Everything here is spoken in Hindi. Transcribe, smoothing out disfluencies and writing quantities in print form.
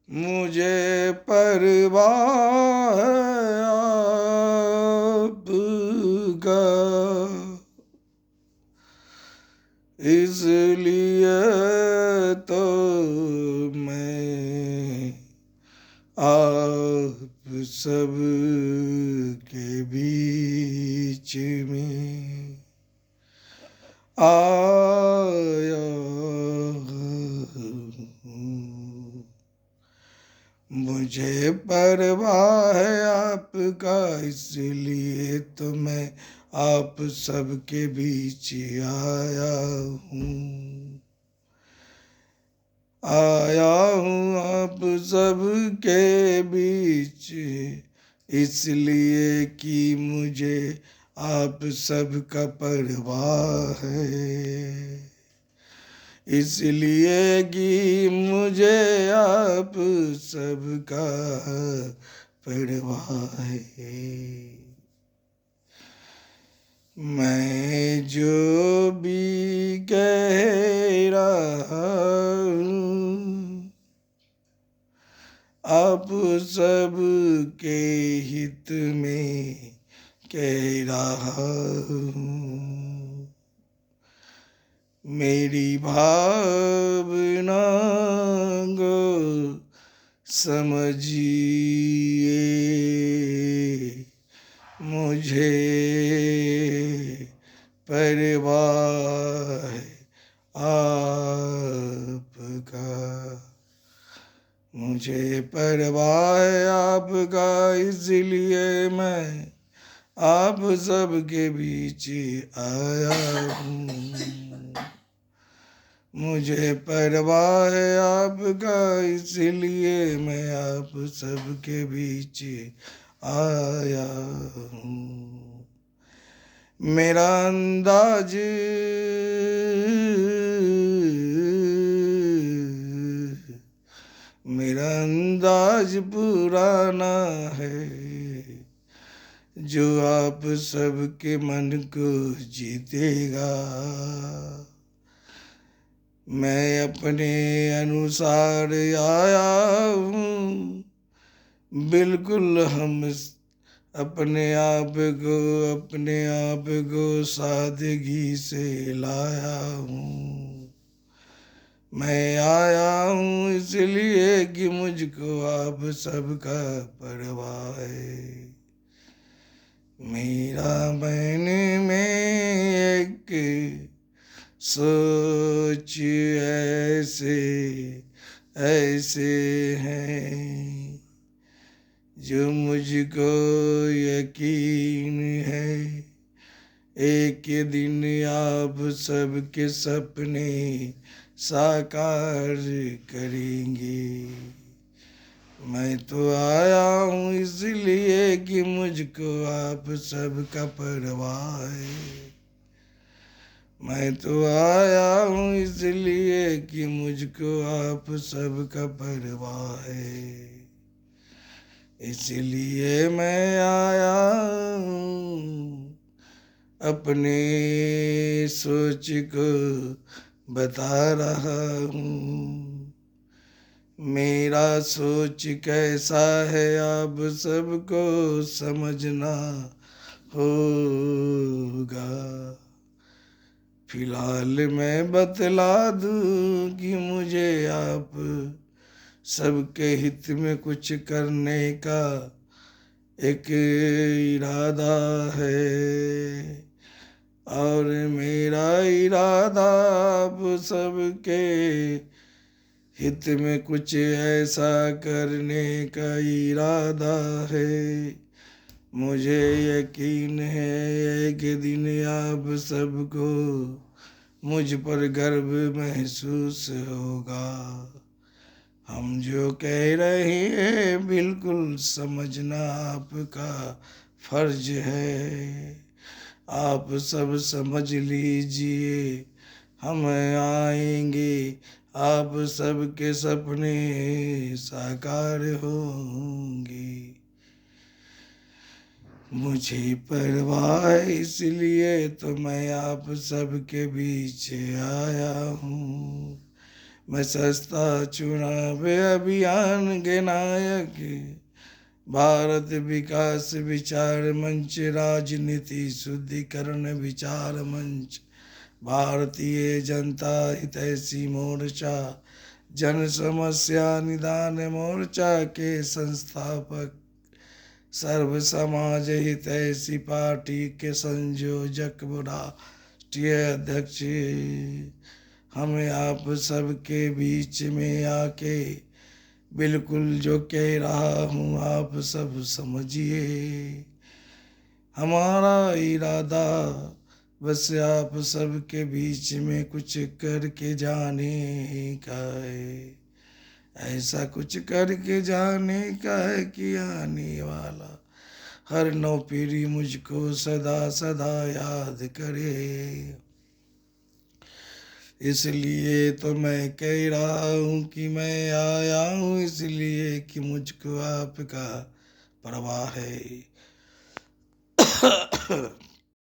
मुझे परवाह है आपका, इसलिए तो मैं आप सब के बीच में आया हूँ। मुझे परवाह है आपका, इसलिए तो मैं आप सबके बीच आया हूँ। आया हूँ आप सबके बीच, इसलिए कि मुझे आप सबका परवाह है, इसलिए कि मुझे आप सबका परवाह है। मैं जो भी कह रहा हूँ, आप सब के हित में कह रहा हूँ। मेरी भावना को समझिए, मुझे परवाह है आपका, मुझे परवाह है आपका, इसलिए मैं आप सबके बीच आया हूँ। मुझे परवाह है आपका, इसलिए मैं आप सबके बीच आया हूँ। मेरा अंदाज मेरा अंदाज पुराना है, जो आप सबके मन को जीतेगा। मैं अपने अनुसार आया हूँ, बिल्कुल अपने आप को सादगी से लाया हूँ। मैं आया हूँ इसलिए कि मुझको आप सबका परवाह है। मेरा मन में एक सोच ऐसे हैं, जो मुझको यकीन है एक दिन आप सबके सपने साकार करेंगे। मैं तो आया हूँ इसलिए कि मुझको आप सबका परवाह है। मैं तो आया हूँ इसलिए कि मुझको आप सबका परवाह है, इसलिए मैं आया हूँ, अपने सोच को बता रहा हूँ। मेरा सोच कैसा है आप सबको समझना होगा। फिलहाल मैं बतला दूं कि मुझे आप सबके हित में कुछ करने का एक इरादा है, और मेरा इरादा आप सबके हित में कुछ ऐसा करने का इरादा है। मुझे यकीन है एक दिन आप सबको मुझ पर गर्व महसूस होगा। हम जो कह रहे हैं बिल्कुल समझना आपका फर्ज है। आप सब समझ लीजिए, हम आएंगे, आप सबके सपने साकार होंगे। मुझे परवाह है इसलिए तो मैं आप सबके बीच आया हूँ। मैं सस्ता चुनाव अभियान के नायक, भारत विकास विचार मंच, राजनीति शुद्धिकरण विचार मंच, भारतीय जनता हितैषी मोर्चा, जन समस्या निदान मोर्चा के संस्थापक, सर्व समाज हितैषी पार्टी के संयोजक, राष्ट्रीय अध्यक्ष। हमें आप सबके बीच में आके बिल्कुल जो कह रहा हूँ आप सब समझिए। हमारा इरादा बस आप सबके बीच में कुछ करके जाने का है, ऐसा कुछ करके जाने का है कि आने वाला हर नौ पीढ़ी मुझको सदा सदा याद करे। इसलिए तो मैं कह रहा हूँ कि मैं आया हूँ इसलिए कि मुझको आपका परवाह है।